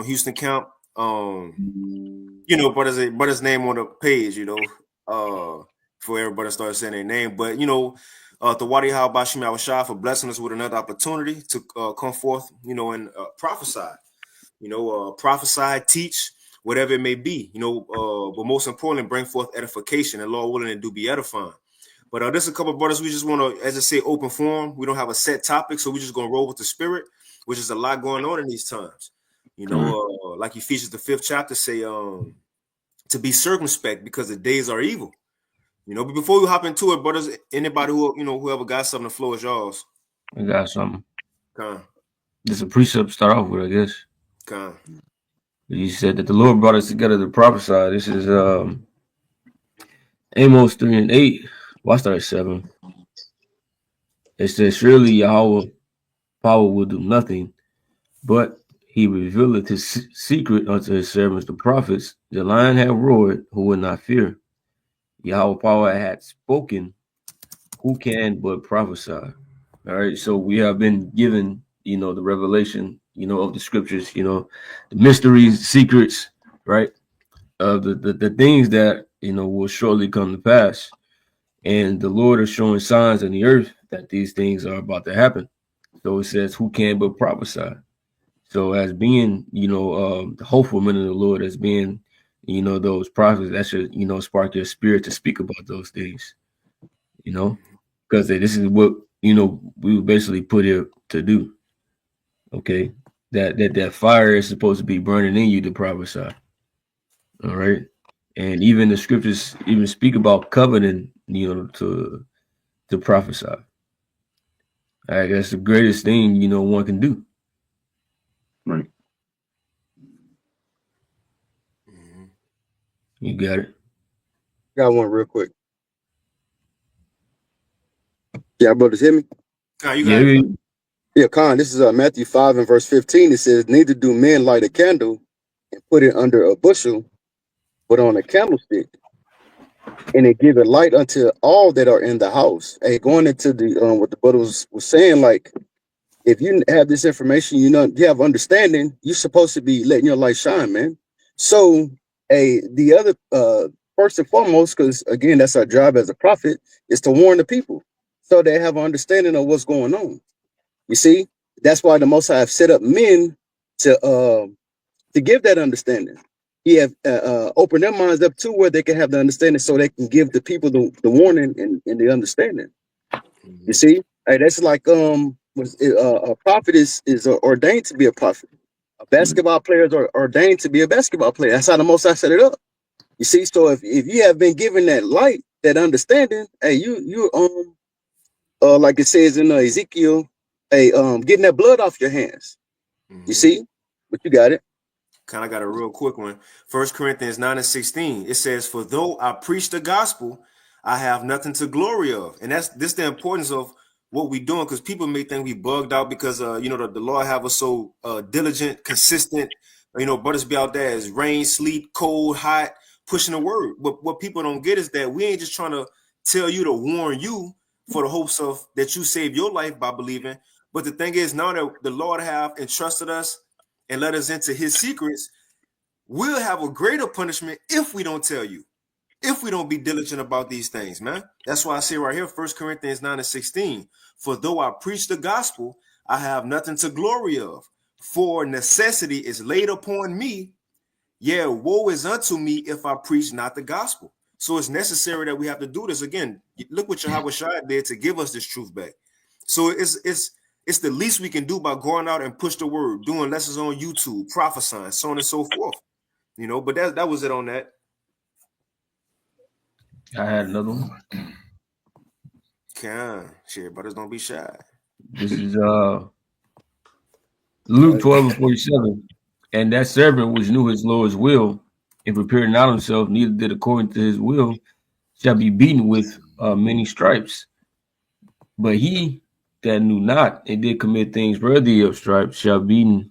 Houston Camp. But his name on the page, for everybody to start saying their name. But Thawadi Hawbashim Awashah for blessing us with another opportunity to come forth, and prophesy. Prophesy, teach, whatever it may be. But most importantly, bring forth edification, and Lord willing, and do be edifying. But there's a couple of brothers we just want to, as I say, open forum. We don't have a set topic, so we're just gonna roll with the spirit, which is a lot going on in these times. Like Ephesians the 5th chapter say, to be circumspect because the days are evil. But before we hop into it, brothers, anybody whoever got something, the floor is yours. I got something. Okay. There's a precept to start off with, I guess. Okay. He said that the Lord brought us together to prophesy. This is Amos 3:8. Well, I started 7. It says, surely Yahweh power will do nothing, but he revealeth his secret unto his servants the prophets. The lion had roared, who would not fear? Yahweh power had spoken, who can but prophesy? All right, so we have been given, the revelation, of the scriptures, the mysteries, secrets, right? The things that, will shortly come to pass. And the Lord is showing signs in the earth that these things are about to happen. So it says, who can but prophesy? So as being, the hopeful men of the Lord, as being, those prophets, that should, spark your spirit to speak about those things, because this is what, we were basically put here to do. Okay. That fire is supposed to be burning in you to prophesy. All right. And even the scriptures even speak about covenant, to prophesy. All right, that's the greatest thing, one can do. Right. Mm-hmm. You got it. Got one real quick. Yeah, brothers, hear me? You got it. Yeah, Khan, this is Matthew 5 and verse 15. It says, neither do men light a candle and put it under a bushel, but on a candlestick, and it give a light unto all that are in the house. Hey, going into the what the brother was saying, like, if you have this information, you have understanding, you're supposed to be letting your light shine, man. So, the other first and foremost, because again, that's our job as a prophet, is to warn the people so they have an understanding of what's going on. You see, that's why the Most High have set up men to give that understanding. He have opened their minds up to where they can have the understanding, so they can give the people the warning and the understanding. Mm-hmm. You see, that's like a prophet is ordained to be a prophet. A basketball player is ordained to be a basketball player. That's how the Most High set it up. You see, so if you have been given that light, that understanding, hey, you like it says in Ezekiel, getting that blood off your hands. Mm-hmm. You see, but you got it. Kind of got a real quick one. 1 Corinthians 9 and 16. It says, for though I preach the gospel, I have nothing to glory of. And that's the importance of what we're doing, because people may think we bugged out because the Lord have us so diligent, consistent. Brothers be out there as rain, sleet, cold, hot, pushing the word. But what people don't get is that we ain't just trying to tell you to warn you for the hopes of that you save your life by believing. But the thing is, now that the Lord have entrusted us and let us into his secrets, we'll have a greater punishment if we don't tell you, if we don't be diligent about these things, man. That's why I say right here, 1 Corinthians 9 and 16, for though I preach the gospel, I have nothing to glory of, for necessity is laid upon me. Yeah, woe is unto me if I preach not the gospel. So it's necessary that we have to do this. Again, look what Yahweh Shai did to give us this truth back. So it's the least we can do by going out and push the word, doing lessons on YouTube, prophesying, so on and so forth. But that was it on that. I had another one. Shit, brothers, don't be shy. This is Luke 12 and 47. And that servant which knew his Lord's will and prepared not himself, neither did according to his will, shall be beaten with many stripes. But he that knew not and did commit things worthy of stripes shall be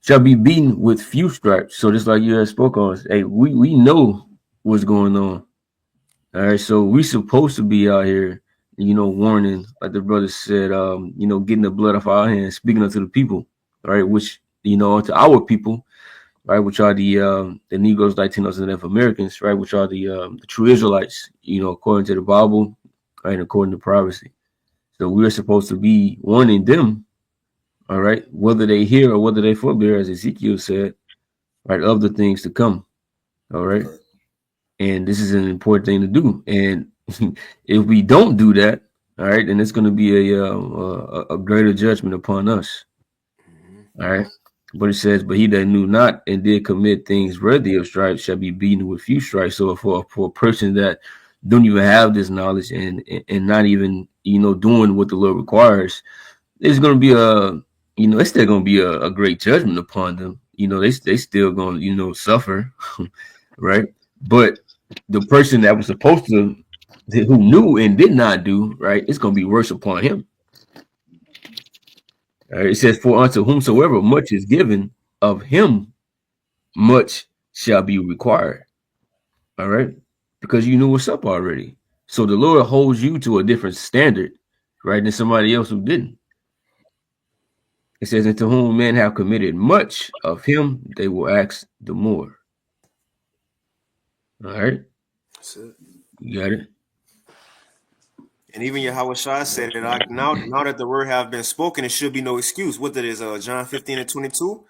beaten with few stripes. So just like you had spoke on, hey, we know what's going on. All right, so we supposed to be out here, warning, like the brother said, getting the blood off our hands, speaking unto the people, all right, which unto our people, right, which are the Negroes, Latinos, and Native Americans, right, which are the true Israelites, according to the Bible, right, and according to prophecy. So we're supposed to be warning them, all right, whether they hear or whether they forbear, as Ezekiel said, right, of the things to come, all right. And this is an important thing to do. And if we don't do that, all right, then it's going to be a greater judgment upon us. All right. But it says, but he that knew not and did commit things worthy of stripes shall be beaten with few stripes. So for a person that don't even have this knowledge and not even, doing what the Lord requires, there's going to be it's still going to be a great judgment upon them. They still going to, suffer. Right. But the person that was supposed to, who knew and did not do, right, it's going to be worse upon him. It says, for unto whomsoever much is given, of him much shall be required. All right. Because you knew what's up already. So the Lord holds you to a different standard, right, than somebody else who didn't. It says, and to whom men have committed much, of him they will ask the more. All right. That's it. You got it. And even Yahweh Shai said that now that the word have been spoken, it should be no excuse. What that is, John 15:22,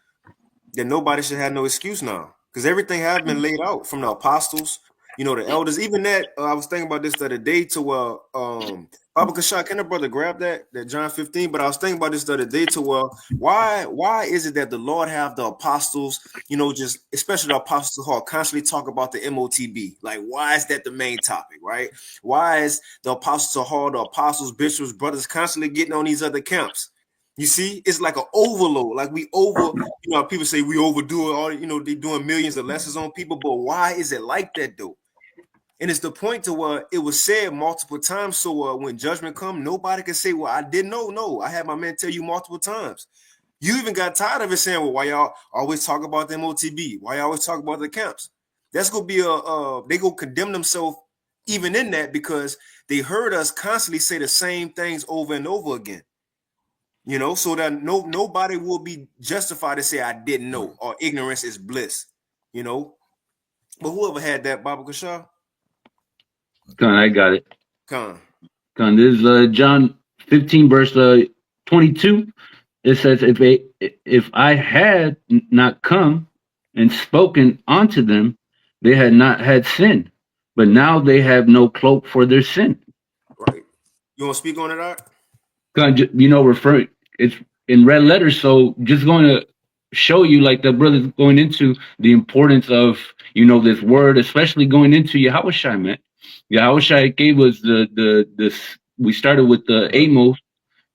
that nobody should have no excuse now, because everything have been laid out from the apostles, the elders. Even that, I was thinking about this the other day to Baba Kashak, can the brother grab that John 15? But I was thinking about this the other day to why is it that the Lord have the apostles, just especially the apostles who are constantly talk about the MOTB? Like, why is that the main topic, right? Why is the apostles hall, the apostles, bishops, brothers constantly getting on these other camps? You see, it's like an overload. Like people say we overdo it. All they doing millions of lessons on people, but why is it like that though? And it's the point to where it was said multiple times. So when judgment come, nobody can say, "Well, I didn't know." No, I had my man tell you multiple times. You even got tired of it saying, "Well, why y'all always talk about the MOTB? Why y'all always talk about the camps?" That's gonna be they go condemn themselves even in that, because they heard us constantly say the same things over and over again. So that nobody will be justified to say I didn't know, or ignorance is bliss. But whoever had that, Baba Kasha? Con, I got it. Con. This is John 15, verse 22. It says, if I had not come and spoken unto them, they had not had sin, but now they have no cloak for their sin. Right. You want to speak on it, Art? Referring, it's in red letters, so just going to show you, like the brother's going into the importance of, this word, especially going into Yahushua, man. Yahushua gave us this. We started with the Amos.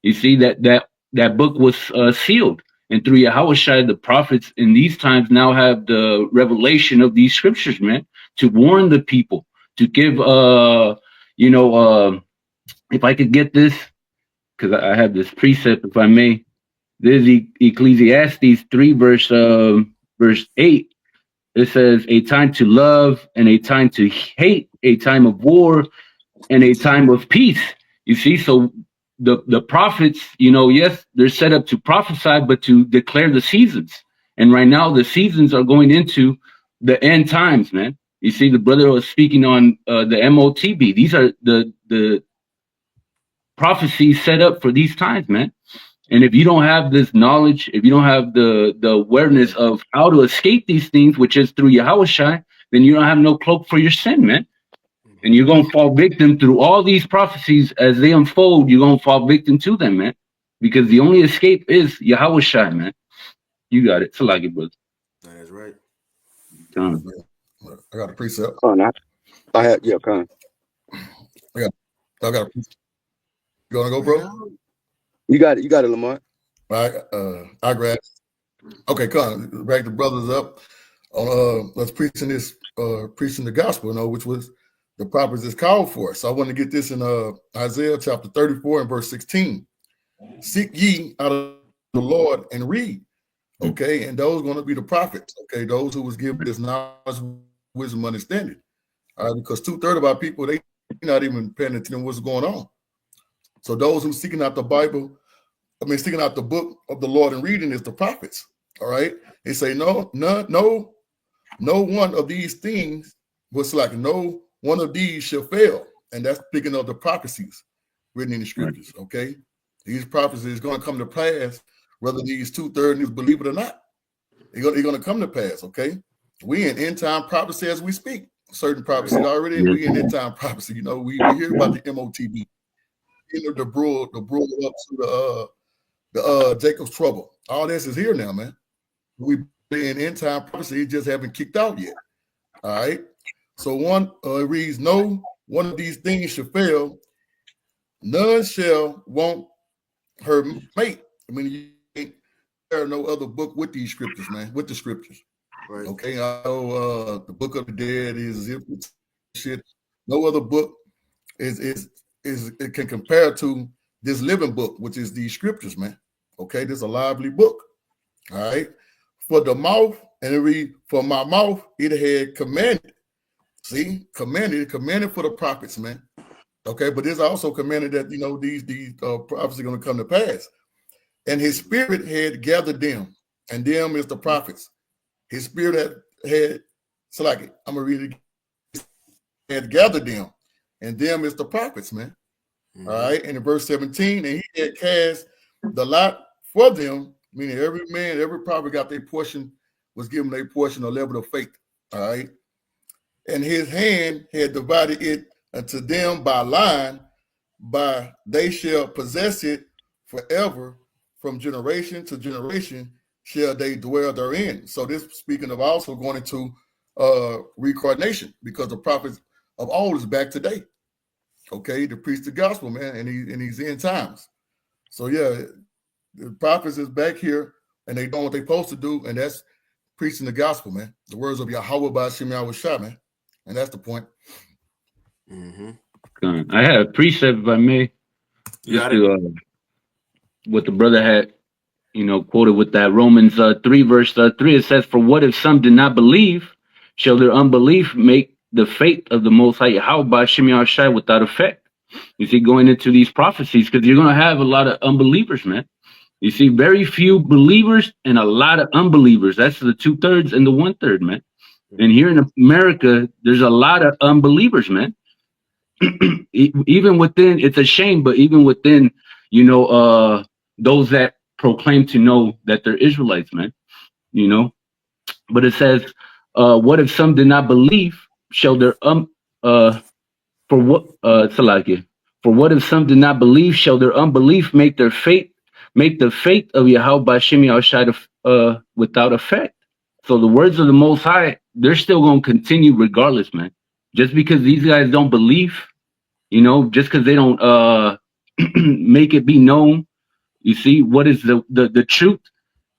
You see that book was sealed, and through Yahushua, the prophets in these times now have the revelation of these scriptures, man, to warn the people, to give if I could get this, because I have this precept, if I may. This is Ecclesiastes 3, verse 8. It says, a time to love and a time to hate, a time of war and a time of peace. You see, so the prophets, yes, they're set up to prophesy, but to declare the seasons. And right now, the seasons are going into the end times, man. You see, the brother was speaking on the MOTB. These are the prophecies set up for these times, man. And if you don't have this knowledge, if you don't have the awareness of how to escape these things, which is through Yahushua, then you don't have no cloak for your sin, man. And you're going to fall victim through all these prophecies as they unfold. You're going to fall victim to them, man. Because the only escape is Yahushua, man. You got it. Salagi, brother. That is right. I got a precept. Oh, no. I have, yeah, come. I got a precept. You want to go, bro? You got it, Lamar. All right, I grab. Okay, come back the brothers up on let's preaching the gospel, which was the prophets is called for. So I want to get this in Isaiah chapter 34 and verse 16. Seek ye out of the Lord and read. Okay, and those are going to be the prophets. Okay, those who was given this knowledge, wisdom, understanding. All right, because 2/3 of our people, they not even paying attention to what's going on. So those who seeking out the Bible, seeking out the book of the Lord and reading is the prophets. All right. They say no one of these things was like no one of these shall fail. And that's speaking of the prophecies written in the scriptures. Okay. These prophecies going to come to pass, whether these 2/3 believe it or not. They're going to come to pass. Okay. We in end time prophecy as we speak. Certain prophecies already. We in end time prophecy. You know, we hear about the MOTB. You know, the brewer up to the Jacob's trouble. All this is here now, man. We in end time prophecy, just haven't kicked out yet. All right. So one reads, no one of these things shall fail. None shall want her mate. I mean, there are no other book with these scriptures, man. With the scriptures. Right. Okay. I know the Book of the Dead is shit. No other book is it can compare to this living book, which is these scriptures, man. Okay, this is a lively book. All right. For the mouth, and it read, for my mouth, it had commanded. See, commanded for the prophets, man. Okay, but it's also commanded that, you know, these prophets are going to come to pass. And his spirit had gathered them, and them is the prophets. His spirit had so like it, I'm gonna read it. Had gathered them, and them is the prophets, man. Mm-hmm. All right, and in verse 17, and he had cast the lot for them, meaning every man, every prophet got their portion, was given their portion, a level of faith. All right, and his hand had divided it unto them by line, by they shall possess it forever, from generation to generation shall they dwell therein. So this speaking of also going into reincarnation, because the prophets of old is back today. Okay, to preach the gospel, man, and he's end times. So yeah, the prophets is back here, and they doing what they supposed to do, and that's preaching the gospel, man. The words of Yahweh by Shem Yahweh, man, and that's the point. Mm-hmm. I had a precept, if I may, just to what the brother had, you know, quoted with that Romans 3 verse 3. It says, "For what if some did not believe? Shall their unbelief make the faith of the Most High Yahweh by Shem Yahweh without effect?" You see, going into these prophecies, because you're going to have a lot of unbelievers, man. You see, very few believers and a lot of unbelievers. That's the 2/3 and the 1/3, man. And here in America, there's a lot of unbelievers, man. Even within, it's a shame, but even within, you know, those that proclaim to know that they're Israelites, man, you know. But it says, what if some did not believe? Shall their for what Salakia? For what if some did not believe? Shall their unbelief make the faith of Yahweh by Shem Yahweh without effect? So the words of the Most High, they're still going to continue regardless, man. Just because these guys don't believe, you know, just because they don't make it be known. You see, what is the truth?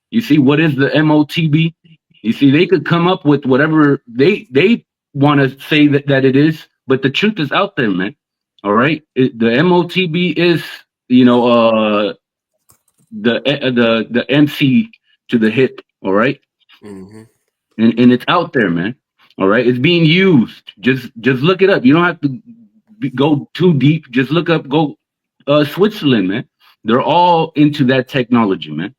You see, what is the MOTB? You see, they could come up with whatever they want to say that it is, but the truth is out there, man. All right, the MOTB is, you know, the MC to the hip. All right, mm-hmm. and it's out there, man. All right, it's being used. Just look it up. You don't have to go too deep. Just look up. Go Switzerland, man. They're all into that technology, man.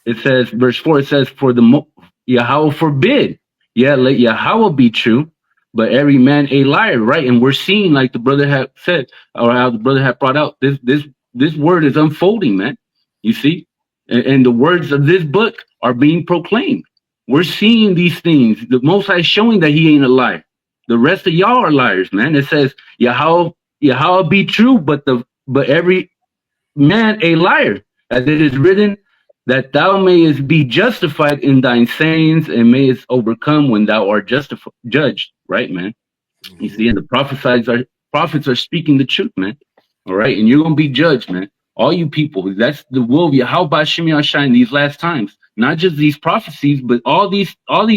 It says, verse 4, it says, for the Yahweh forbid. Yeah, let Yahweh be true, but every man a liar, right? And we're seeing, like the brother had said, or how the brother had brought out, this word is unfolding, man. You see? And the words of this book are being proclaimed. We're seeing these things. The Most High is showing that he ain't a liar. The rest of y'all are liars, man. It says, Yahweh be true, but every man a liar, as it is written, that thou mayest be justified in thine sayings and mayest overcome when thou art judged, right, man? Mm-hmm. You see, and the prophets are speaking the truth, man. All right, and you're gonna be judged, man. All you people, that's the will of Yahweh by Shem Yahweh in these last times. Not just these prophecies, but all these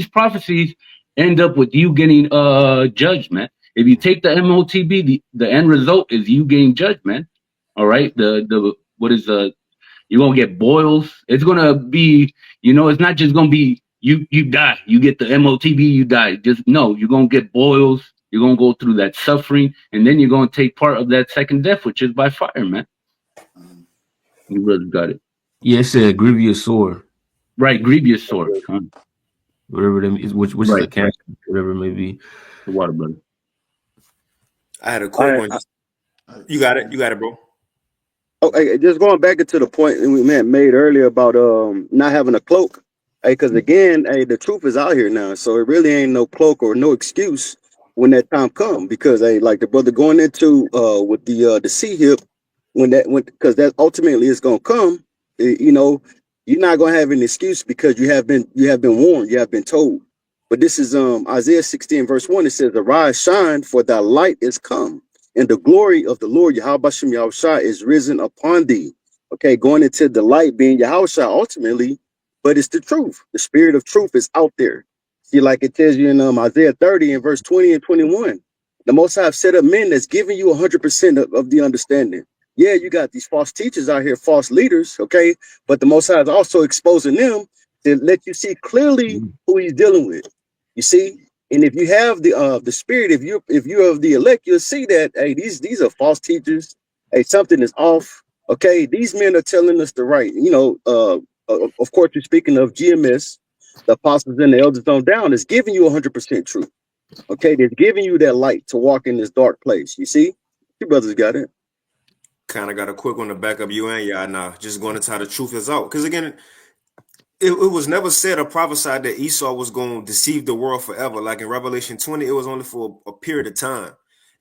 prophecies end up with you getting judged, man. If you take the MOTB, the end result is you getting judged, man. All right, you're gonna get boils. It's gonna be, you know, it's not just gonna be you die. You get the MOTB, you die. Just no, you're gonna get boils. You're gonna go through that suffering, and then you're gonna take part of that second death, which is by fire, man. You really got it. Yeah, it said grievous sore. Right, grievous sword. Whatever that is, which is a cancer, whatever it may be. The water, brother. I had a quick one. You got it, bro. Oh, hey, just going back into the point we made earlier about not having a cloak. Hey, because again, hey, the truth is out here now, so it really ain't no cloak or no excuse when that time come. Because hey, like the brother going into with the C hip, because that ultimately is gonna come. You know, you're not gonna have an excuse because you have been warned, you have been told. But this is Isaiah 16 verse 1. It says, "Arise, shine, for thy light is come, and the glory of the Lord Yahweh Yahushua is risen upon thee." Okay, going into the light being Yahushua ultimately, but it's the truth. The spirit of truth is out there. See, like it tells you in Isaiah 30 and verse 20 and 21. The Most High have set up men that's giving you 100% of the understanding. Yeah, you got these false teachers out here, false leaders, okay? But the Most High is also exposing them to let you see clearly who he's dealing with. You see? And if you have the spirit, if you're of the elect, you'll see that hey, these are false teachers. Hey, something is off. Okay, these men are telling us the right. You know, of course, you're speaking of GMS, the apostles and the elders on down, is giving you 100% truth. Okay, they're giving you that light to walk in this dark place. You see, you brothers got it. Kind of got a quick one to back up you and y'all now. Just going into how the truth is out. Because again, it was never said or prophesied that Esau was going to deceive the world forever. Like in Revelation 20, it was only for a period of time.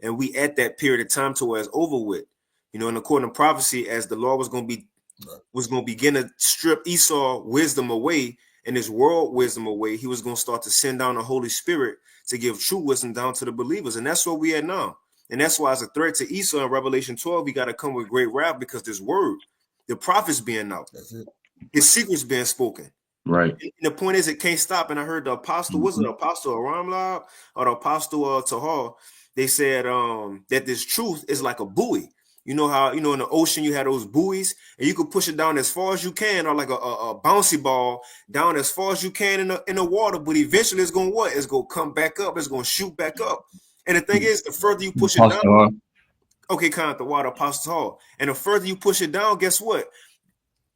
And we at that period of time to where it's over with. You know, and according to prophecy, as the Lord was going to begin to strip Esau wisdom away and his world wisdom away, he was going to start to send down the Holy Spirit to give true wisdom down to the believers. And that's what we at now. And that's why, as a threat to Esau in Revelation 12, he got to come with great wrath because this word, the prophets being out, his secrets being spoken. Right. And the point is, it can't stop. And I heard the apostle, was it the apostle Aramlab or the apostle Tahar? They said that this truth is like a buoy. You know how, you know, in the ocean, you have those buoys and you could push it down as far as you can, or like a bouncy ball down as far as you can in the water. But eventually it's going to what? It's going to come back up. It's going to shoot back up. And the thing is, the further you push it down, okay, kind of the water, Apostle Hall. And the further you push it down, guess what?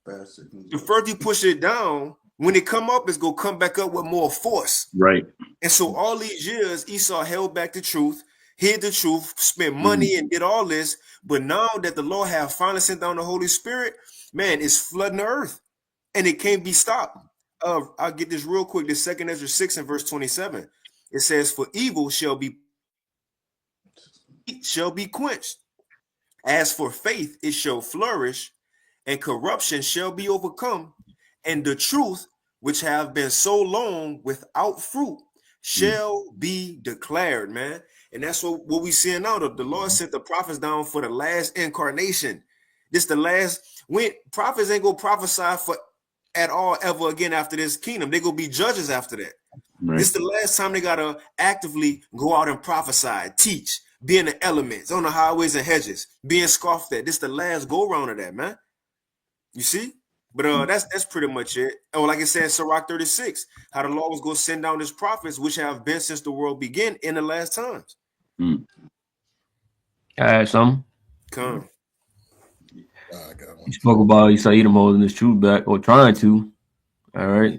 The further you push it down, when it come up, it's going to come back up with more force. Right. And so all these years, Esau held back the truth, hid the truth, spent money and did all this. But now that the Lord have finally sent down the Holy Spirit, man, it's flooding the earth. And it can't be stopped. I'll get this real quick. The 2 Ezra 6 and verse 27. It says, "For evil shall be quenched. As for faith, it shall flourish, and corruption shall be overcome, and the truth, which have been so long without fruit, shall be declared," man. And that's what we see now. The Lord sent the prophets down for the last incarnation. This the last. When prophets ain't gonna prophesy for at all ever again after this kingdom. They gonna be judges after that. Right. This the last time they gotta actively go out and prophesy, teach, be in the elements, on the highways and hedges, being scoffed at. This the last go round of that, man. You see? But that's pretty much it. Oh, like it says, Sirach 36, how the Lord was going to send down his prophets, which have been since the world began in the last times. All right, something. Come. You spoke about Esau Edom holding his truth back, or trying to. All right.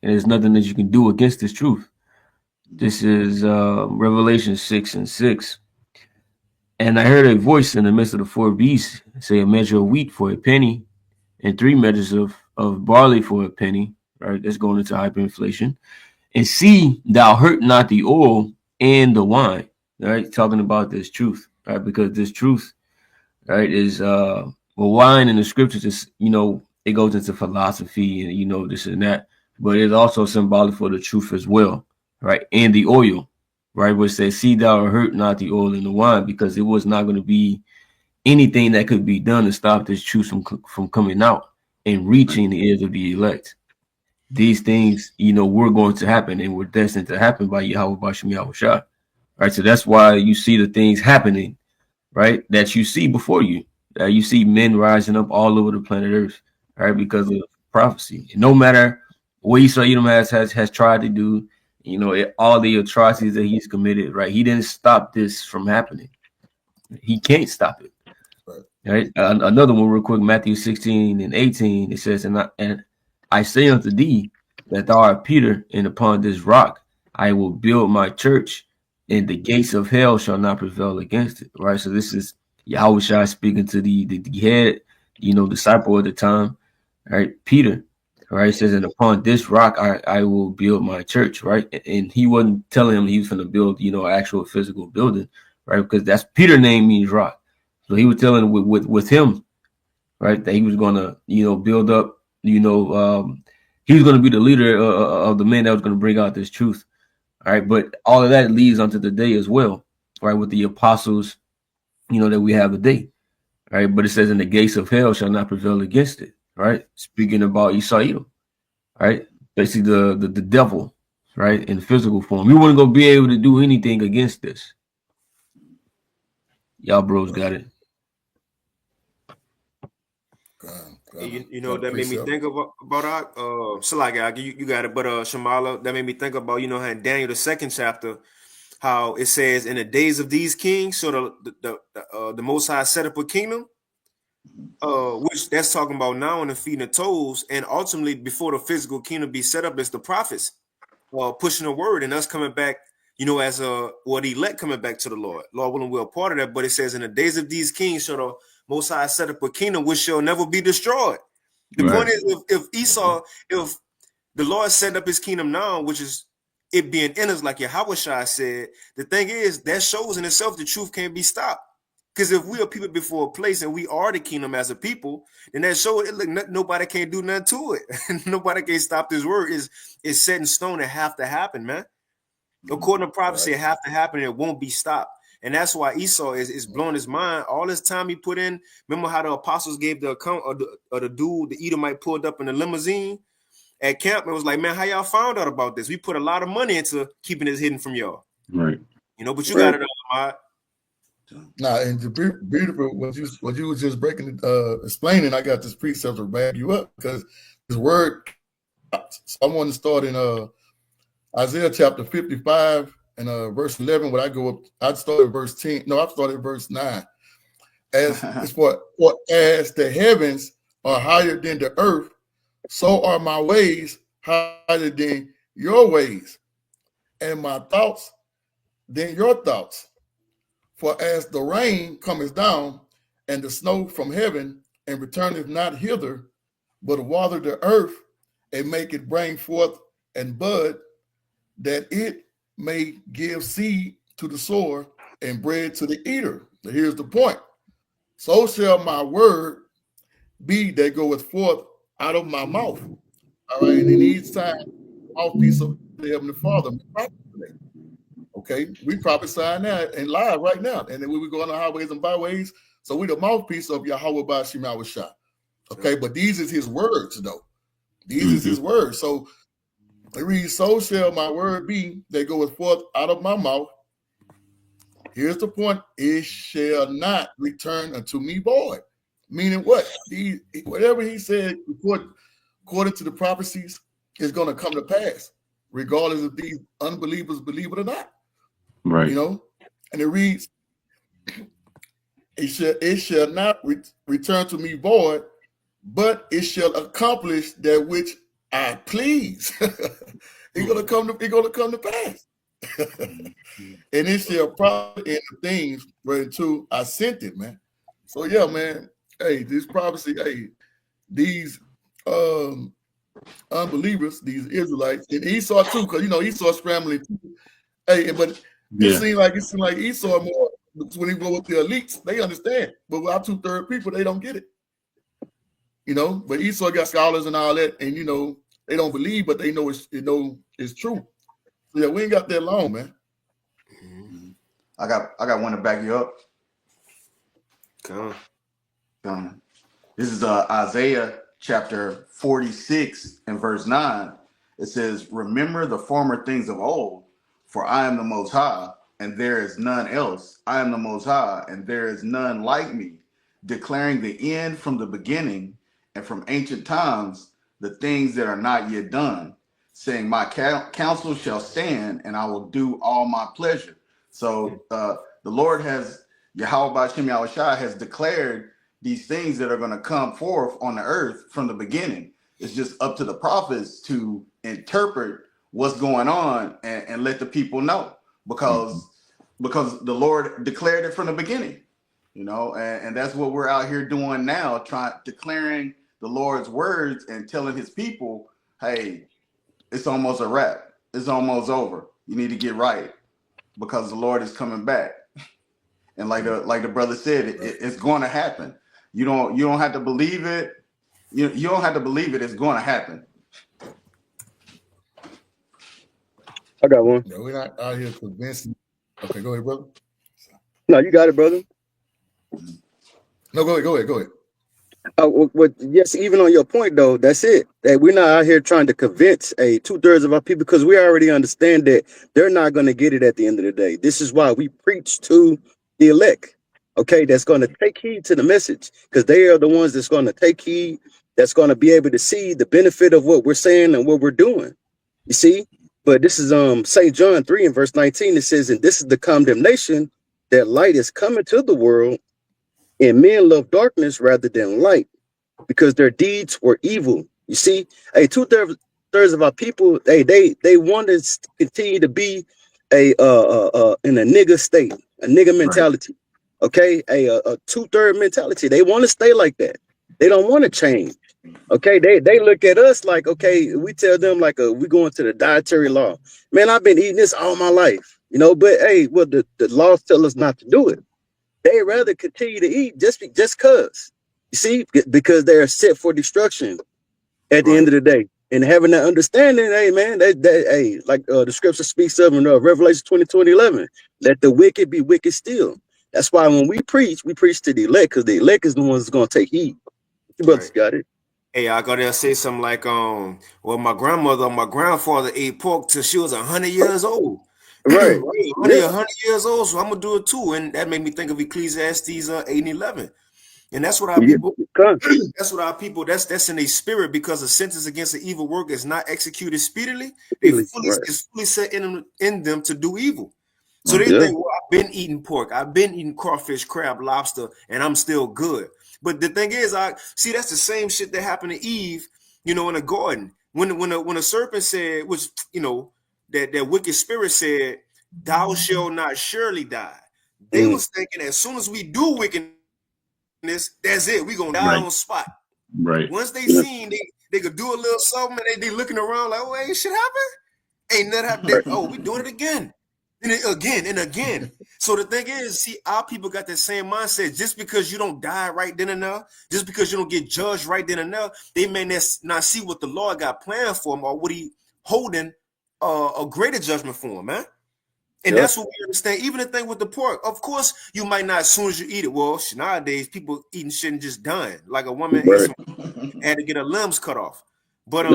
And there's nothing that you can do against this truth. This is Revelation 6 and 6. "And I heard a voice in the midst of the four beasts say, a measure of wheat for a penny, and 3 measures of barley for a penny." Right, that's going into hyperinflation. "And see, thou hurt not the oil and the wine." Right, talking about this truth, right? Because this truth, right, is well, wine in the scriptures is, you know, it goes into philosophy and, you know, this and that, but it's also symbolic for the truth as well, right? And the oil, right, which says, "See, thou hurt not the oil and the wine," because it was not going to be anything that could be done to stop this truth from coming out and reaching the ears of the elect. These things, you know, were going to happen and were destined to happen by Yahweh Bashem Yahushua. Right. So that's why you see the things happening, right, that you see before you. You see men rising up all over the planet Earth, right, because of prophecy. And no matter what Esau Edom has tried to do, you know, all the atrocities that he's committed, right, he didn't stop this from happening. He can't stop it. Right. Another one real quick, Matthew 16 and 18, it says, and I say unto thee that thou art Peter, and upon this rock I will build my church, and the gates of hell shall not prevail against it. Right. So this is Yahweh Shai speaking to the head, disciple at the time, right? Peter. Right. It says, and upon this rock I will build my church, right? And he wasn't telling him he was gonna build, an actual physical building, right? Because that's Peter name means rock. So he was telling with him, right, that he was gonna, build up, he was gonna be the leader of the man that was gonna bring out this truth. All right, but all of that leads onto the day as well, right, with the apostles, that we have today. Right, but it says, "In the gates of hell shall not prevail against it." Right, speaking about Esau, Edom, right, basically the devil, right, in physical form. You weren't gonna be able to do anything against this. Y'all bros got it. That made me think about Salaki, you got it, but Shamala, that made me think about, how in Daniel the 2nd chapter, how it says, in the days of these kings, so the Most High set up a kingdom, which that's talking about now in the feeding of toes, and ultimately before the physical kingdom be set up, it's the prophets pushing the word and us coming back, as what elect coming back to the Lord. Lord willing, we're a part of that. But it says, in the days of these kings shall the Most High set up a kingdom which shall never be destroyed. The point is, if the Lord set up his kingdom now, which is it being in us, like Yahweh Shai said, the thing is, that shows in itself the truth can't be stopped. Because if we are people before a place and we are the kingdom as a people, then that shows nobody can do nothing to it. Nobody can stop this word. It's set in stone. It have to happen, man. According to prophecy, it have to happen. And it won't be stopped. And that's why Esau is blowing his mind. All this time he put in. Remember how the apostles gave the account of the dude, the Edomite, pulled up in the limousine at camp and was like, man, how y'all found out about this? We put a lot of money into keeping this hidden from y'all. Right. But you got it on. Nah, and the beautiful what you was just explaining, I got this precept to back you up because this word. So I want to start in Isaiah chapter 55 and verse 11. When I go up, I'd start at verse 10. No, I started at verse 9. As for as the heavens are higher than the earth, so are my ways higher than your ways, and my thoughts than your thoughts. For as the rain cometh down, and the snow from heaven, and returneth not hither, but water the earth, and make it bring forth and bud, that it may give seed to the sower and bread to the eater. Now here's the point. So shall my word be that goeth forth out of my mouth. All right, and in each time, mouthpiece of the Heavenly Father. Okay, we prophesy now and live right now. And then we go on the highways and byways. So we the mouthpiece of Yahweh Bashim Yahushua. Okay, but these is his words, though. These is his words. So it reads, so shall my word be that goeth forth out of my mouth. Here's the point. It shall not return unto me void. Meaning what? Whatever he said, according to the prophecies, is going to come to pass, regardless if these unbelievers believe it or not. Right. And it reads, it shall not return to me void, but it shall accomplish that which I please. It's gonna come to pass. And it shall prosper in the things whereunto I sent it, man. So yeah, man. Hey, this prophecy, hey, these unbelievers, these Israelites, and Esau too, because Esau scrambling too. Hey, but it seems like Esau more when he go with the elites, they understand. But with our 2/3 people, they don't get it. But Esau got scholars and all that, and they don't believe, but they know it's true. So yeah, we ain't got that long, man. I got one to back you up. Come on. This is Isaiah chapter 46 and verse 9. It says, remember the former things of old, for I am the Most High, and there is none else. I am the Most High, and there is none like me, declaring the end from the beginning, and from ancient times the things that are not yet done, saying, my counsel shall stand, and I will do all my pleasure. So the Lord has, Yahweh Bashim Yahushua has declared these things that are going to come forth on the earth from the beginning. It's just up to the prophets to interpret what's going on and let the people know, because the Lord declared it from the beginning, and that's what we're out here doing now, declaring the Lord's words and telling his people, hey, it's almost a wrap. It's almost over. You need to get right because the Lord is coming back. And like the brother said, it's going to happen. You don't have to believe it. You don't have to believe it. It's going to happen. I got one. Yeah, we're not out here convincing. Okay, go ahead, brother. No, you got it, brother. No, go ahead. Yes, even on your point though, that's it. That we're not out here trying to convince 2/3 of our people, because we already understand that they're not going to get it at the end of the day. This is why we preach to the elect. Okay, that's going to take heed to the message, because they are the ones that's going to take heed. That's going to be able to see the benefit of what we're saying and what we're doing. You see, but this is St. John 3 and verse 19. It says, "And this is the condemnation, that light is coming to the world, and men love darkness rather than light, because their deeds were evil." You see, 2/3 of our people, they want to continue to be in a nigger state, a nigger mentality. Okay, a 2/3 mentality. They want to stay like that. They don't want to change. Okay, they look at us like, okay, we tell them like we going to the dietary law. Man, I've been eating this all my life, but hey, well, the laws tell us not to do it. They rather continue to eat just cause. You see, because they're set for destruction at the end of the day. And having that understanding, hey man, hey, like the scripture speaks of in Revelation 20:11, let the wicked be wicked still. That's why when we preach to the elect, because the elect is the ones that's gonna take heed. You brothers got it. Hey, I gotta say something like, well, my grandmother or my grandfather ate pork till she was 100 years old. Right. 100 years old, so I'm gonna do it too. And that made me think of Ecclesiastes 8 and 11. And that's what our people, that's in their spirit, because a sentence against an evil work is not executed speedily. It's fully set in them to do evil. So they think, well, I've been eating pork, I've been eating crawfish, crab, lobster, and I'm still good. But the thing is, that's the same shit that happened to Eve, in the garden. When a serpent said, which, that wicked spirit said, thou shalt not surely die. They was thinking as soon as we do wickedness, that's it. We gonna die on spot. Right. Once they seen they could do a little something, and they looking around like, oh, ain't shit happen? Ain't nothing happened. Oh, we doing it again. And again and again. So the thing is, see, our people got that same mindset. Just because you don't die right then and there, just because you don't get judged right then and there, they may not see what the Lord got planned for them, or what he holding a greater judgment for them, man. And that's what we understand. Even the thing with the pork, of course, you might not as soon as you eat it. Well, nowadays people eating shit and just dying. Like a woman had to get her limbs cut off. But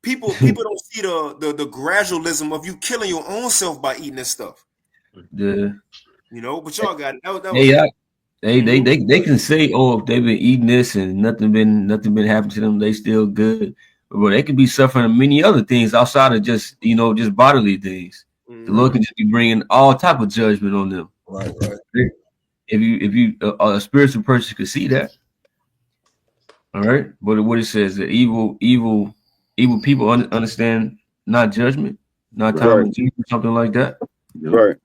people don't see the gradualism of you killing your own self by eating this stuff. Yeah. But y'all got it. That was, they can say, oh, if they've been eating this and nothing been happening to them, they still good. But they could be suffering many other things outside of just just bodily things. The Lord can just be bringing all type of judgment on them. Right. If you a spiritual person could see that. All right, but what it says, the evil people understand not judgment, not time of Jesus, something like that. Right.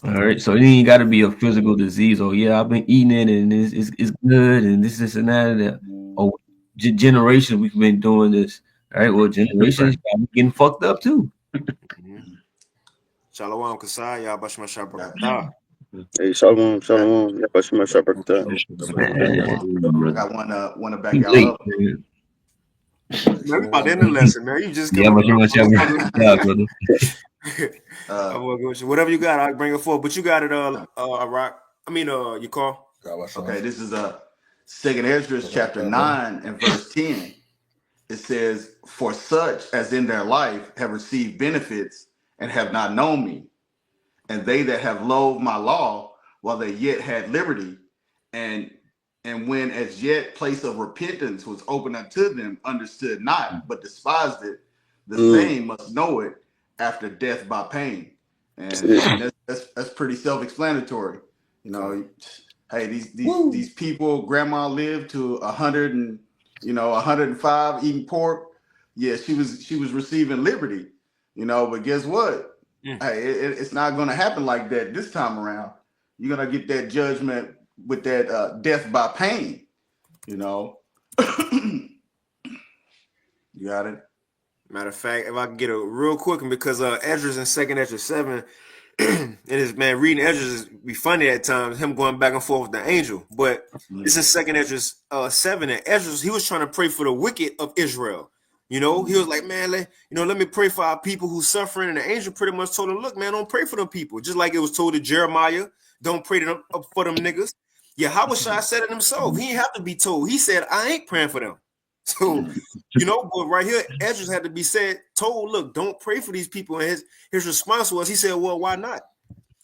All right, so it ain't got to be a physical disease. Oh yeah, I've been eating it and it's good and this and that and that. Oh, generations we've been doing this. All right, well, generations getting fucked up too. Shalom, Kasai, Yabashma Shabrakata. Hey, shalom, Yabashma Shabrakata. I got one to back y'all up. Man, we about to end the lesson, man. You just come whatever you got, I'll bring it forward. But you got it, Rock. I mean, you call. Okay, this is 2nd Ezra chapter 9 and verse 10. It says, "For such as in their life have received benefits and have not known me, and they that have loathed my law while they yet had liberty, and when as yet place of repentance was open unto them, understood not, but despised it, the same must know it after death by pain." And that's pretty self-explanatory. Hey, these people, grandma lived to 100 and 105 eating pork. Yeah, she was receiving liberty, but guess what? Hey, it's not going to happen like that this time around. You're going to get that judgment with that death by pain. You got it. Matter of fact, if I can get a real quick one, because Esdras in 2nd Esdras 7, and his man reading Esdras be funny at times, him going back and forth with the angel. But it's in 2nd Esdras 7, and Esdras, he was trying to pray for the wicked of Israel. He was like, man, let me pray for our people who's suffering. And the angel pretty much told him, look, man, don't pray for them people. Just like it was told to Jeremiah, don't pray for them niggas. Yeah, Yahushua said it himself. He didn't have to be told. He said, I ain't praying for them. So, but right here, Esdras had to be told, look, don't pray for these people. And his response was, he said, well, why not?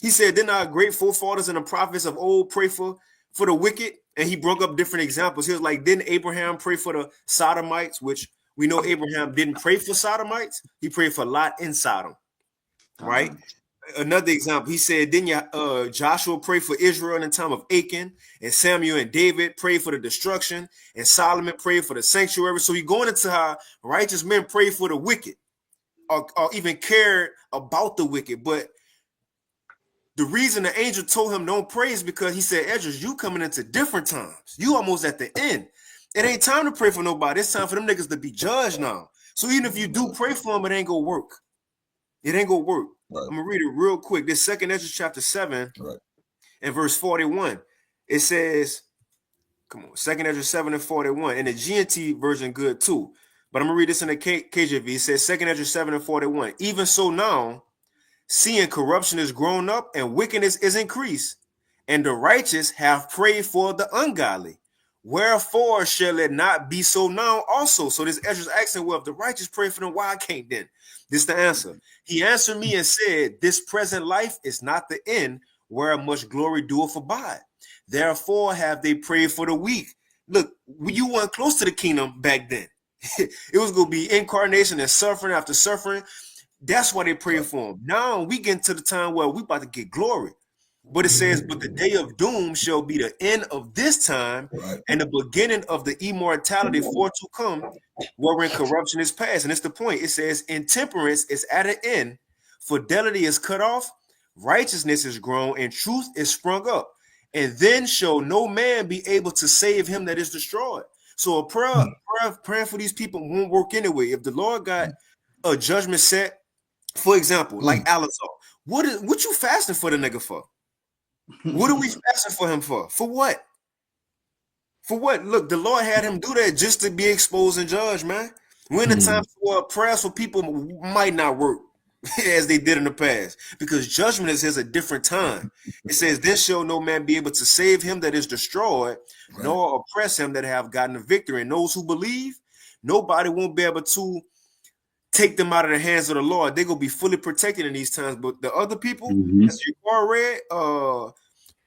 He said, didn't our great forefathers and the prophets of old pray for the wicked? And he broke up different examples. He was like, didn't Abraham pray for the Sodomites, which we know Abraham didn't pray for Sodomites. He prayed for Lot and Sodom, right? Another example, he said, didn't Joshua pray for Israel in the time of Achan, and Samuel and David prayed for the destruction, and Solomon prayed for the sanctuary. So you're going into how righteous men pray for the wicked, or even cared about the wicked. But the reason the angel told him don't pray is because he said, Esdras, you coming into different times. You almost at the end. It ain't time to pray for nobody. It's time for them niggas to be judged now. So even if you do pray for them, it ain't gonna work. It ain't gonna work. Right. I'm gonna read it real quick. This 2nd Esdras chapter 7, right, and verse 41. It says, come on, 2nd Esdras 7 and 41. And the GNT version good too. But I'm gonna read this in the KJV. It says 2nd Esdras 7 and 41. Even so now, seeing corruption is grown up and wickedness is increased, and the righteous have prayed for the ungodly. Wherefore shall it not be so now also? So this Esdras asking, well, if the righteous pray for them, why I can't then? This is the answer. He answered me and said, this present life is not the end, where much glory doeth abide. Therefore have they prayed for the weak. Look, you weren't close to the kingdom back then. It was going to be incarnation and suffering after suffering. That's why they pray for him. Now we get to the time where we about to get glory. But it says, but the day of doom shall be the end of this time, right, and the beginning of the immortality for to come, wherein corruption is past. And it's the point. It says, intemperance is at an end, fidelity is cut off, righteousness is grown, and truth is sprung up. And then shall no man be able to save him that is destroyed. So a prayer for these people won't work anyway. If the Lord got a judgment set, for example, like Alazar, what you fasting for the nigga for? What are we fasting for him for? For what? For what? Look, the Lord had him do that just to be exposed and judged, man. When the time for prayers for people might not work as they did in the past, because judgment is a different time. It says, then shall no man be able to save him that is destroyed, right, nor oppress him that have gotten a victory. And those who believe, nobody won't be able to take them out of the hands of the Lord. They're gonna be fully protected in these times. But the other people, as you read,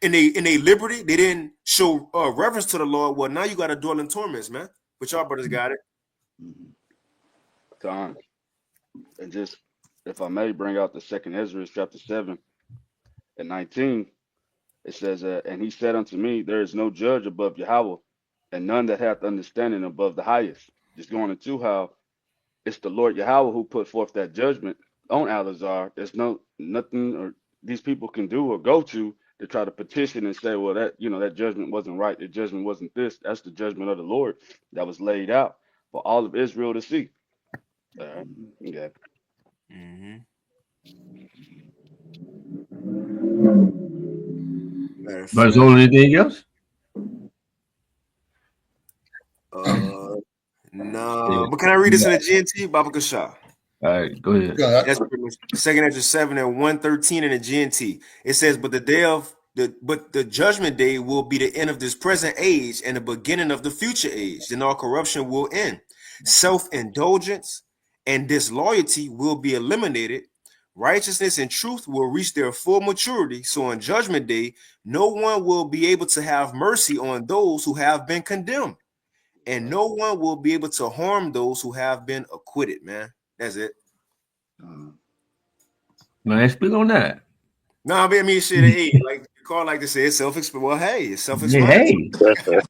in a liberty, they didn't show reverence to the Lord. Well, now you got to dwell in torments, man. But y'all brothers got it. Time. And just, if I may, bring out the 2nd Esdras chapter 7 and 19. It says, and he said unto me, there is no judge above Yahweh, and none that hath understanding above the highest. Just going into how it's the Lord Yahweh who put forth that judgment on Alazar. There's nothing or these people can do or go to try to petition and say, well, that judgment wasn't right. The judgment wasn't this. That's the judgment of the Lord that was laid out for all of Israel to see. Yeah. But is there anything else? No. But can I read this in the GNT, Baba Kasha? All right, go ahead. That's pretty much 2nd Esdras 7 and 113 in the GNT. It says, but the judgment day will be the end of this present age and the beginning of the future age. Then all corruption will end. Self-indulgence and disloyalty will be eliminated. Righteousness and truth will reach their full maturity. So on judgment day, no one will be able to have mercy on those who have been condemned. And no one will be able to harm those who have been acquitted, man. That's it. Man, speak on that. No, I mean, shit, hey, like Carl like to say it's self-explanatory. Well, hey, it's self-explanatory. Hey,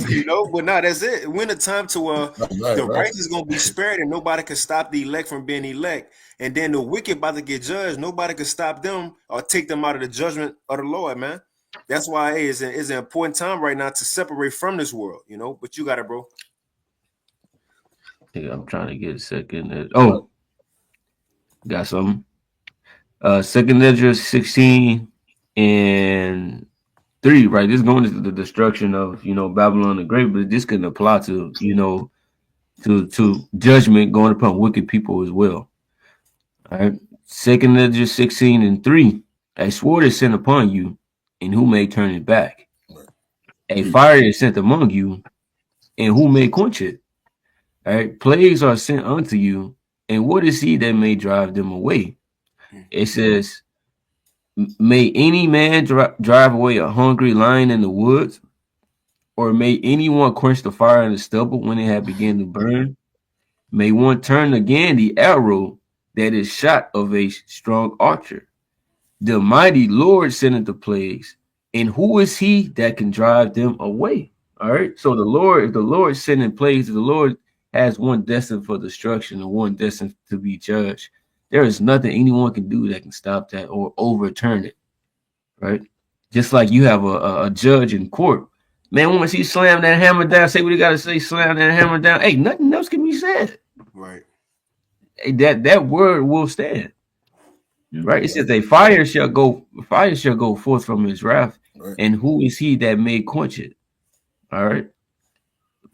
You know, but no, that's it. When the time to Right, the right. righteous is gonna be spared, and nobody can stop the elect from being elect. And then the wicked about to get judged. Nobody can stop them or take them out of the judgment of the Lord, man. That's why hey, it's an important time right now to separate from this world, you know. But you got it, bro. yeah, I'm trying to get a second. Oh, got something. Second Ledger 16 and 3, right? This is going to the destruction of Babylon the Great, but this can apply to to judgment going upon wicked people as well. All right. Second Ledger 16 and 3. A sword is sent upon you, and who may turn it back? A fire is sent among you, and who may quench it? All right. Plagues are sent unto you, and what is he that may drive them away? It says, may any man drive away a hungry lion in the woods, or may anyone quench the fire in the stubble when it had begun to burn? May one turn again the arrow that is shot of a strong archer? The mighty Lord sendeth the plagues, and who is he that can drive them away? All right. So the Lord sending plagues, the Lord has one destined for destruction and one destined to be judged. There is nothing anyone can do that can stop that or overturn it. Right. Just like you have a judge in court. Man, once he slam that hammer down, say what he got to say, slam that hammer down. Hey, nothing else can be said. Right. Hey, that word will stand. Right? It says a fire shall go forth from his wrath, Right. and who is he that may quench it? All right.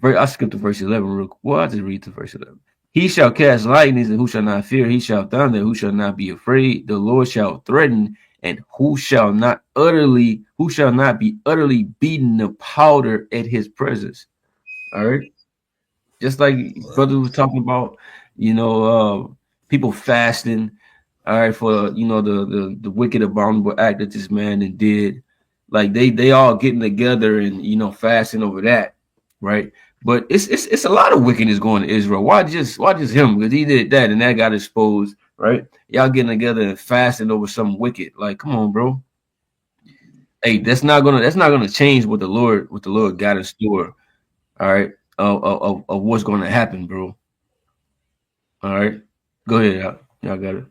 I skipped to verse 11 real quick. Well, I'll just read to verse 11. He shall cast lightnings, and who shall not fear? He shall thunder, who shall not be afraid? The Lord shall threaten, and who shall not be utterly beaten to powder at his presence. All right. Just like brother was talking about, people fasting, all right, for the wicked abominable act that this man did. Like they all getting together and fasting over that, right? But it's a lot of wickedness going to Israel. Why just him? Because he did that and that got exposed, right? Y'all getting together and fasting over something wicked. Like, come on, bro. Hey, that's not gonna change what the Lord got in store. All right, of what's gonna happen, bro. All right, go ahead, y'all got it.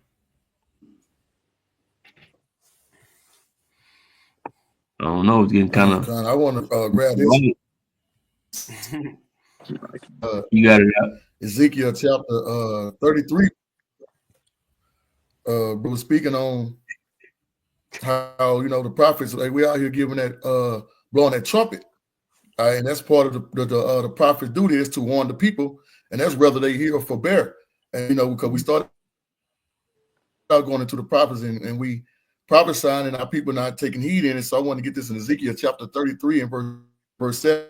I don't know. It's getting kind of. I want to grab this. You got it out. Ezekiel chapter 33. We were speaking on how the prophets, like we out here giving that blowing that trumpet. And that's part of the prophet's duty is to warn the people, and that's whether they hear or forbear. And because we started out going into the prophets and we prophesying and our people not taking heed in it. So I want to get this in Ezekiel chapter 33 and verse 7.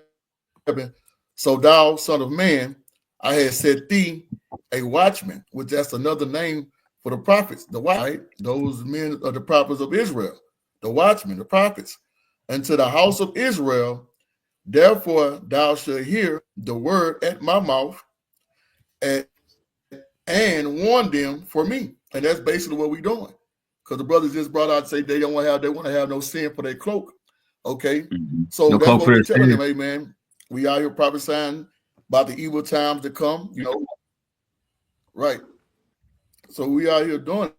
So thou, son of man, I had set thee a watchman, which that's another name for the prophets, the white, those men are the prophets of Israel, the watchmen, the prophets, and to the house of Israel. Therefore thou shalt hear the word at my mouth and warn them for me. And that's basically what we're doing. Because the brothers just brought out, say they want to have no sin for their cloak. Okay. So No that's what we're telling sin. them, amen. We out here prophesying about the evil times to come, Right. So we out here doing it.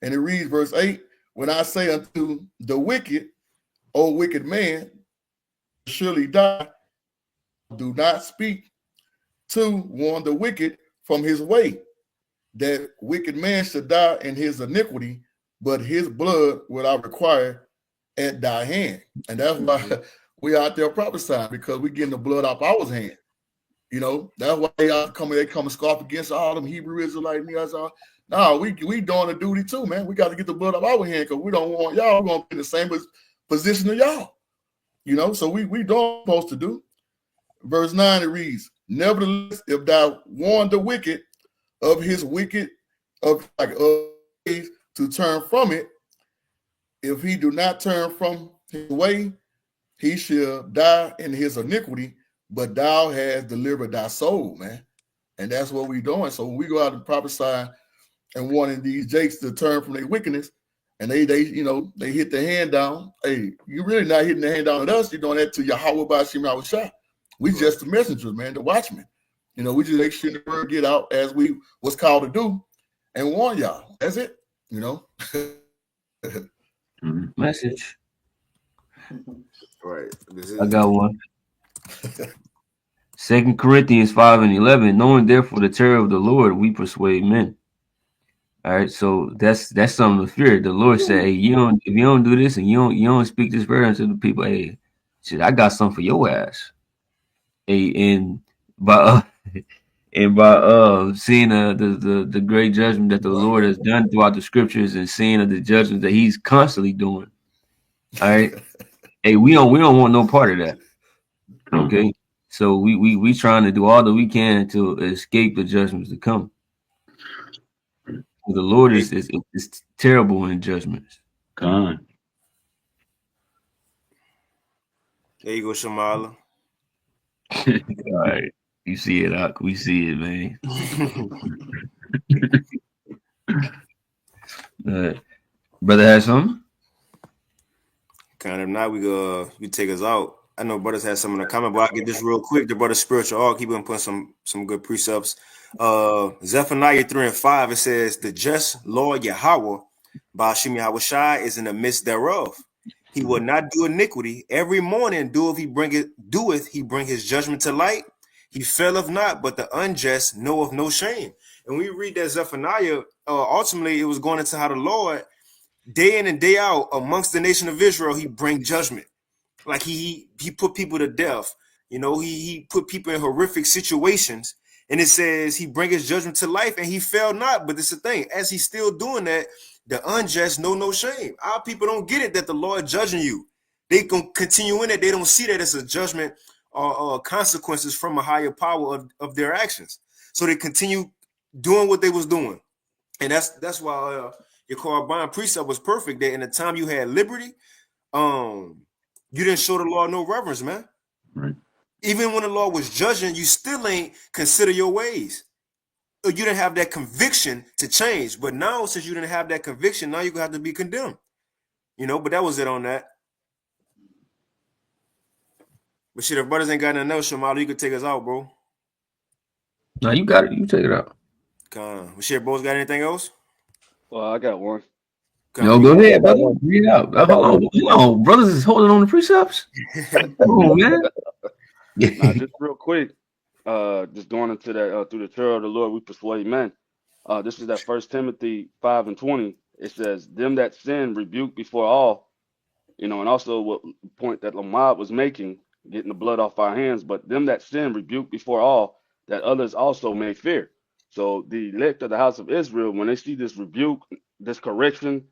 And it reads verse 8, when I say unto the wicked, O wicked man, surely die, do not speak to warn the wicked from his way, that wicked man should die in his iniquity, but his blood will I require at thy hand. And that's why we out there prophesying, because we getting the blood off our hand. That's why they come and scoff against all them Hebrew Israelites. No, we doing the duty too, man. We got to get the blood off our hand because we don't want y'all going to be in the same position of y'all. So we doing what we're supposed to do. Verse 9, it reads, nevertheless, if thou warn the wicked of his wicked, of ways to turn from it, if he do not turn from his way, he shall die in his iniquity, but thou hast delivered thy soul, man. And that's what we're doing. So when we go out and prophesy and warning these jakes to turn from their wickedness, and they hit the hand down. Hey, you really not hitting the hand down at us. You're doing that to Yahweh Bashim Yahushua. We just the messengers, man, the watchmen. We just make sure the word get out as we was called to do, and warn y'all. That's it. Message. Right. I got one. 2 Corinthians 5:11. Knowing therefore the terror of the Lord, we persuade men. All right, so that's something to fear. The Lord said, "Hey, if you don't do this and you don't speak this word unto the people, hey, shit, I got something for your ass." Hey, and by seeing the great judgment that the Lord has done throughout the scriptures and seeing the judgment that He's constantly doing. All right, hey, we don't want no part of that. Okay, so we trying to do all that we can to escape the judgments to come. The Lord is terrible in judgments. God. There you go, Shamala. All right, you see it, Ak. We see it, man. Brother has something? Kind of not. We take us out. I know brothers had some in the comment, but I'll get this real quick. The brother spiritual all keep on putting some good precepts. Zephaniah 3:5, it says, "The just Lord Yahweh, Bashim Yahushai, is in the midst thereof. He will not do iniquity. Every morning doeth he bring his judgment to light. He faileth not, but the unjust knoweth no shame." And we read that Zephaniah, ultimately it was going into how the Lord, day in and day out, amongst the nation of Israel, he bring judgment. Like he put people to death. He put people in horrific situations. And it says he bring his judgment to life and he fell not. But it's the thing, as he's still doing that, the unjust know no shame. Our people don't get it that the Lord judging you. They can continue in it. They don't see that as a judgment or consequences from a higher power of their actions. So they continue doing what they was doing. And that's why your Korban precept was perfect. That in the time you had liberty, you didn't show the law no reverence, man. Right. Even when the law was judging, you still ain't consider your ways. You didn't have that conviction to change. But now, since you didn't have that conviction, now you're gonna have to be condemned. But that was it on that. But shit, if brothers ain't got nothing else, Shamala, you could take us out, bro. No, you got it. You take it out. But shit, bros, got anything else? Well, I got one. No, go ahead, brother. Read it out. Hold on. Brothers is holding on the precepts. Oh, man. Nah, just real quick. Just going into that through the terror of the Lord, we persuade men. This is that 1 Timothy 5:20. It says, "Them that sin rebuke before all," and also what point that Lamad was making, getting the blood off our hands. But them that sin rebuke before all, that others also may fear. So the elect of the house of Israel, when they see this rebuke, this correction,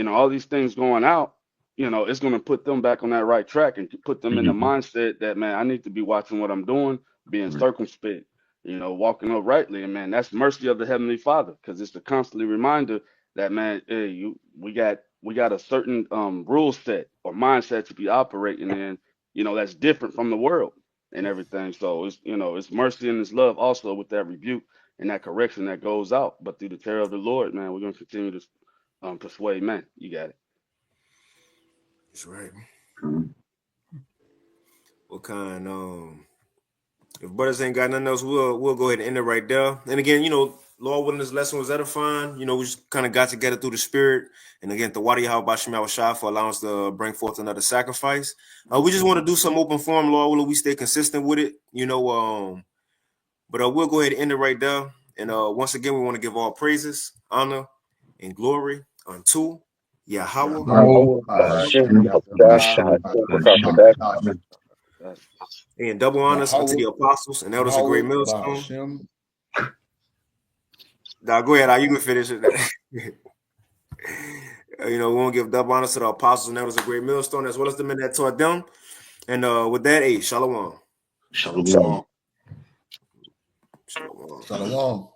all these things going out, it's going to put them back on that right track and put them in the mindset that, man, I need to be watching what I'm doing, being circumspect, walking uprightly. And man, that's mercy of the Heavenly Father, because it's a constantly reminder that, man, hey, we got a certain rule set or mindset to be operating in, that's different from the world and everything. So it's mercy and it's love also with that rebuke and that correction that goes out. But through the terror of the Lord, man, we're going to continue to persuade men. You got it. That's right. What kind? If brothers ain't got nothing else, we'll go ahead and end it right there. And again, Lord willing, this lesson was edifying. We just kind of got together through the Spirit. And again, the Wadi Yahweh Bashim Yahushua for allowing us to bring forth another sacrifice. We just want to do some open form, Lord willing, we stay consistent with it. But we'll go ahead and end it right there. And once again, we want to give all praises, honor, and glory unto Yahweh. And double honors unto the apostles and elders of Great Millstone. Now go ahead, you can finish it. We want to give double honors to the apostles and elders of Great Millstone, as well as the men that taught them. And with that, shalom. Shalom. Shalom.